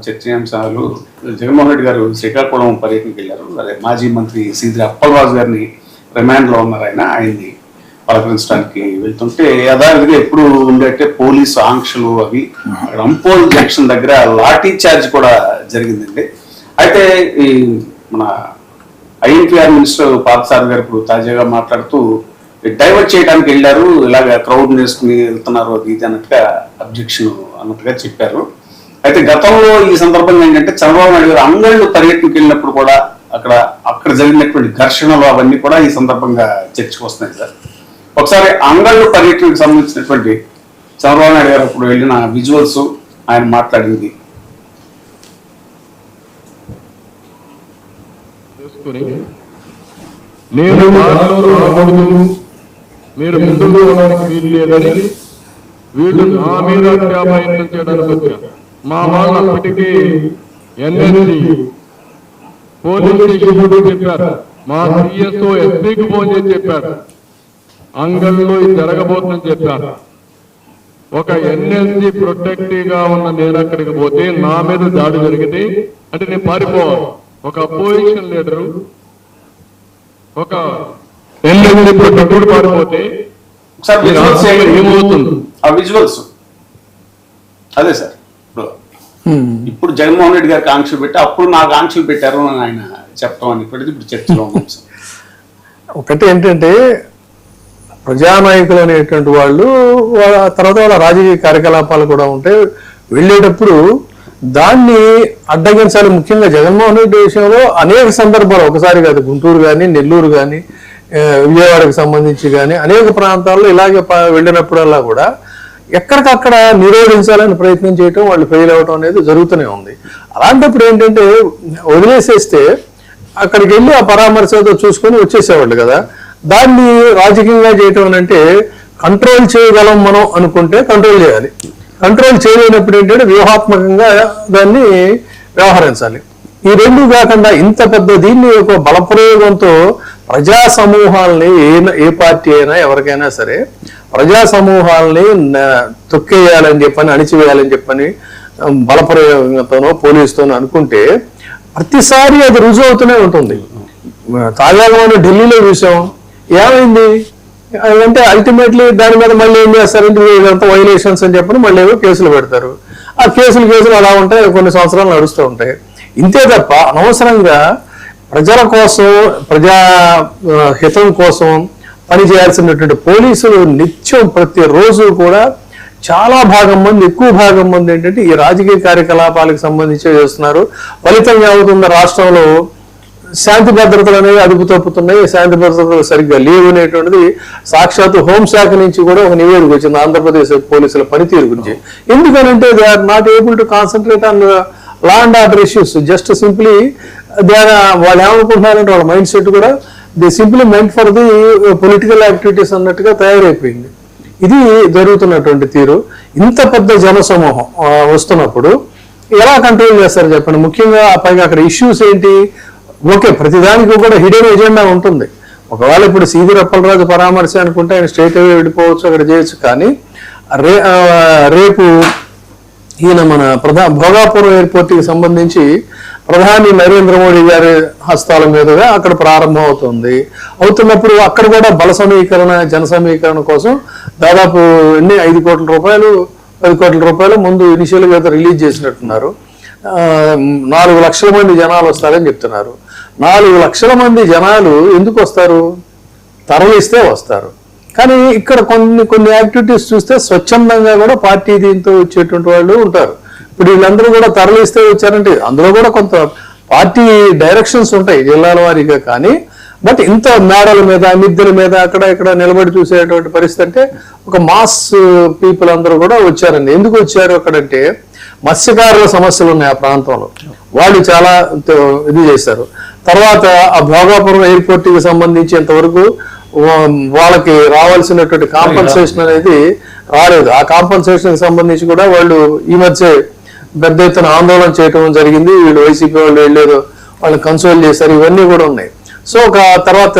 చర్చనీయాంశాలు జగన్మోహన్ రెడ్డి గారు శ్రీకాకుళం పర్యటనకి వెళ్ళారు. అదే మాజీ మంత్రి సీదిరి అప్పలరాజు గారిని రిమాండ్లో ఉన్నారు. ఆయన్ని పలకరించడానికి వెళ్తుంటే యథావిధిగా ఎప్పుడు ఉండేటే పోలీసు ఆంక్షలు అవి అక్కడ అంపోల్ జంక్షన్ దగ్గర లాఠీ చార్జ్ కూడా జరిగిందండి. అయితే ఈ మన ఐఎన్టీఆర్ మినిస్టర్ పార్థసారథి గారు ఇప్పుడు తాజాగా మాట్లాడుతూ డైవర్ట్ చేయడానికి వెళ్ళారు, ఇలాగ క్రౌడ్ వేసుకుని వెళ్తున్నారు అది ఇది అన్నట్టుగా అబ్జెక్షన్ అన్నట్టుగా చెప్పారు. అయితే గతంలో ఈ సందర్భంగా ఏంటంటే చంద్రబాబు నాయుడు గారు అంగళ్ళు పర్యటనకి వెళ్ళినప్పుడు కూడా అక్కడ జరిగినటువంటి ఘర్షణలు అవన్నీ కూడా ఈ సందర్భంగా చర్చకు వస్తున్నాయి సార్. ఒకసారి అంగళ్ళు పర్యటనకు సంబంధించినటువంటి చంద్రబాబు నాయుడు గారు అప్పుడు వెళ్ళిన విజువల్స్, ఆయన మాట్లాడింది మీరు ముందుకు వీలు లేదని వీళ్ళు నా మీద ప్రయత్నం చేయడానికి వచ్చారు. మా వాళ్ళు అప్పటికీ ఎన్ఎస్సి పోలీస్ స్టేషన్ చెప్పారు, మా సిఎస్ఓ ఎస్పీకి ఫోన్ చేసి చెప్పారు, అంగల్లో ఇది జరగబోతుందని చెప్పారు. ఒక ఎన్ఎస్సి ప్రొటెక్టివ్ గా ఉన్న నేను అక్కడికి పోతే నా మీద దాడి జరిగితే అంటే నేను పారిపోవాలి. ఒక అపోజిషన్ లీడరు ఒక ఎన్ఎస్సి ప్రొటెక్టివ్ పారిపోతే ఏమవుతుంది? ఆ విజువల్స్ అదే సార్. ఇప్పుడు జగన్మోహన్ రెడ్డి గారికి ఆంక్షలు పెట్టి అప్పుడు నాకు ఆంక్షలు పెట్టారు అని ఆయన చెప్పడం అని ఇప్పుడు చర్చలో ఉన్నాం సార్. ఒకటి ఏంటంటే ప్రజానాయకులు అనేటువంటి వాళ్ళు తర్వాత వాళ్ళ రాజకీయ కార్యకలాపాలు కూడా ఉంటాయి. వెళ్ళేటప్పుడు దాన్ని అడ్డగించాలి. ముఖ్యంగా జగన్మోహన్ రెడ్డి విషయంలో అనేక సందర్భాలు, ఒకసారి కాదు, గుంటూరు కానీ నెల్లూరు కానీ విజయవాడకు సంబంధించి కానీ అనేక ప్రాంతాల్లో ఇలాగే వెళ్ళినప్పుడల్లా కూడా ఎక్కడికక్కడ నిరోధించాలని ప్రయత్నం చేయటం, వాళ్ళు ఫెయిల్ అవటం అనేది జరుగుతూనే ఉంది. అలాంటప్పుడు ఏంటంటే వదిలేసేస్తే అక్కడికి వెళ్ళి ఆ పరామర్శతో చూసుకొని వచ్చేసేవాళ్ళు కదా. దాన్ని రాజకీయంగా చేయటం అంటే కంట్రోల్ చేయగలం మనం అనుకుంటే కంట్రోల్ చేయాలి. కంట్రోల్ చేయలేనప్పుడు ఏంటంటే వ్యూహాత్మకంగా దాన్ని వ్యవహరించాలి. ఈ రెండు కాకుండా ఇంత పెద్ద దీన్ని ఒక బలప్రయోగంతో ప్రజా సమూహాలని ఏ పార్టీ అయినా ఎవరికైనా సరే ప్రజా సమూహాలని తొక్కేయాలని చెప్పని, అణిచివేయాలని చెప్పని బలప్రయోగంతోనో పోలీసుతోనో అనుకుంటే ప్రతిసారి అది రుజువు అవుతూనే ఉంటుంది. తాజాగా మనం ఢిల్లీలో చూసాం, ఏమైంది అంటే అల్టిమేట్లీ దాని మీద మళ్ళీ ఏం చేస్తారంటే ఇదంతా వైలేషన్స్ అని చెప్పని మళ్ళీ ఏవో కేసులు పెడతారు. ఆ కేసులు అలా ఉంటాయి, కొన్ని సంవత్సరాలు నడుస్తూ ఉంటాయి. ఇంతే తప్ప అనవసరంగా ప్రజల కోసం, ప్రజా హితం కోసం పనిచేయాల్సినటువంటి పోలీసులు నిత్యం ప్రతిరోజు కూడా చాలా భాగం మంది, ఎక్కువ భాగం మంది ఏంటంటే ఈ రాజకీయ కార్యకలాపాలకు సంబంధించి చేస్తున్నారు. ఫలితంగా అవుతున్న రాష్ట్రంలో శాంతి భద్రతలు అనేవి అదుపు తప్పుతున్నాయి. శాంతి భద్రతలు సరిగ్గా లేవు అనేటువంటిది సాక్షాత్తు హోంశాఖ నుంచి కూడా ఒక నివేదిక వచ్చింది ఆంధ్రప్రదేశ్ పోలీసుల పనితీరు గురించి. ఎందుకనంటే they are not able to concentrate on law and order issues. Just simply వాళ్ళు ఏమనుకుంటున్నారంటే వాళ్ళ మైండ్ సెట్ కూడా they simply meant for the political activities అన్నట్టుగా తయారైపోయింది. ఇది జరుగుతున్నటువంటి తీరు. ఇంత పెద్ద జనసమూహం వస్తున్నప్పుడు ఎలా కంట్రోల్ చేస్తారు చెప్పండి? ముఖ్యంగా పైగా అక్కడ ఇష్యూస్ ఏంటి? ఓకే, ప్రతిదానికి కూడా హిడెన్ ఎజెండా ఉంటుంది. ఒకవేళ ఇప్పుడు సీదిరి అప్పలరాజు పరామర్శ అనుకుంటే ఆయన స్ట్రైట్ అవే వెళ్ళిపోవచ్చు, అక్కడ చేయొచ్చు. కానీ రేపు ఈయన మన భోగాపురం ఎయిర్పోర్ట్కి సంబంధించి ప్రధాని నరేంద్ర మోడీ గారి హస్తాల మీదుగా అక్కడ ప్రారంభం అవుతున్నప్పుడు అక్కడ కూడా బల సమీకరణ, జన సమీకరణ కోసం దాదాపు 5 కోట్ల రూపాయలు 10 కోట్ల రూపాయలు ముందు ఇనిషియల్గా రిలీజ్ చేసినట్టున్నారు. 4 లక్షల మంది జనాలు వస్తారని చెప్తున్నారు. 4 లక్షల మంది జనాలు ఎందుకు వస్తారు? తరలిస్తే వస్తారు. కానీ ఇక్కడ కొన్ని యాక్టివిటీస్ చూస్తే స్వచ్ఛందంగా కూడా పార్టీ దీంతో వచ్చేటువంటి వాళ్ళు ఉంటారు. ఇప్పుడు వీళ్ళందరూ కూడా తరలిస్తే వచ్చారంటే అందులో కూడా కొంత పార్టీ డైరెక్షన్స్ ఉంటాయి జిల్లాల వారీగా. కానీ బట్ ఇంత మేడల మీద, మిద్దెల మీద అక్కడ ఇక్కడ నిలబడి చూసేటువంటి పరిస్థితి అంటే ఒక మాస్ పీపుల్ అందరూ కూడా వచ్చారండి. ఎందుకు వచ్చారు అక్కడంటే మత్స్యకారుల సమస్యలు ఉన్నాయి ఆ ప్రాంతంలో, వాళ్ళు చాలా ఇది చేశారు. తర్వాత ఆ భోగాపురం ఎయిర్పోర్ట్కి సంబంధించి ఇంతవరకు వాళ్ళకి రావాల్సినటువంటి కాంపన్సేషన్ అనేది రాలేదు. ఆ కాంపన్సేషన్ సంబంధించి కూడా వాళ్ళు ఈ మధ్య పెద్ద ఎత్తున ఆందోళన చేయటం జరిగింది. వీళ్ళు వైసీపీ వాళ్ళు వెళ్ళారు, వాళ్ళని కన్సోల్ చేశారు. ఇవన్నీ కూడా ఉన్నాయి. సో ఒక తర్వాత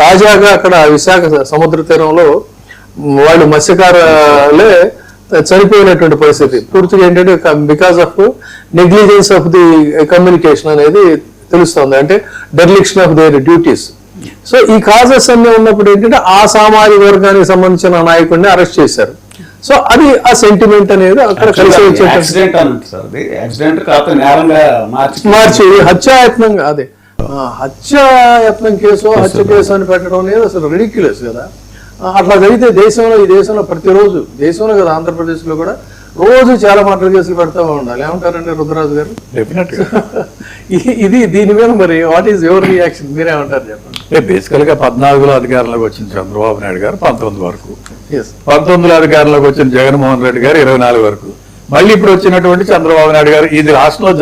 తాజాగా అక్కడ విశాఖ సముద్ర తీరంలో వాళ్ళు మత్స్యకారులే చనిపోయినటువంటి పరిస్థితి పూర్తిగా ఏంటంటే because of negligence of the communication అనేది తెలుస్తుంది, అంటే డెర్లిక్షన్ ఆఫ్ దేర్ డ్యూటీస్. సో ఈ కాజెస్ అన్ని ఉన్నప్పుడు ఏంటంటే ఆ సామాజిక వర్గానికి సంబంధించిన నాయకుడిని అరెస్ట్ చేశారు. సో అది ఆ సెంటిమెంట్ అనేది అక్కడ కలిసి వచ్చే యాక్సిడెంట్ అన్నట్టు సార్, అది యాక్సిడెంట్ కాకపోతే నేరంగా మార్చి హత్యాయత్నంగా అదే హత్యాయత్నం కేసు హత్య కేసు అని పెట్టడం అనేది అసలు రిడిక్యులస్ కదా. అట్లా జరిగితే ఈ దేశంలో ప్రతిరోజు దేశంలో కదా ఆంధ్రప్రదేశ్లో కూడా రోజు చాలా మర్డర్ కేసులు పెడతా ఉండాలి. ఏమంటారండి రుద్రరాజు గారు? డెఫినెట్ గా ఇది దీని మీద మరి వాట్ ఈస్ యువర్ రియాక్షన్, మీరేమంటారు చెప్పండి? బేసికల్ గా 14లో అధికారంలోకి వచ్చిన చంద్రబాబు నాయుడు గారు 19 వరకు, Yes. 19లో అధికారంలోకి వచ్చిన జగన్మోహన్ రెడ్డి గారు 24 వరకు, మళ్ళీ ఇప్పుడు వచ్చినటువంటి చంద్రబాబు నాయుడు గారు ఇది రాష్ట్రంలో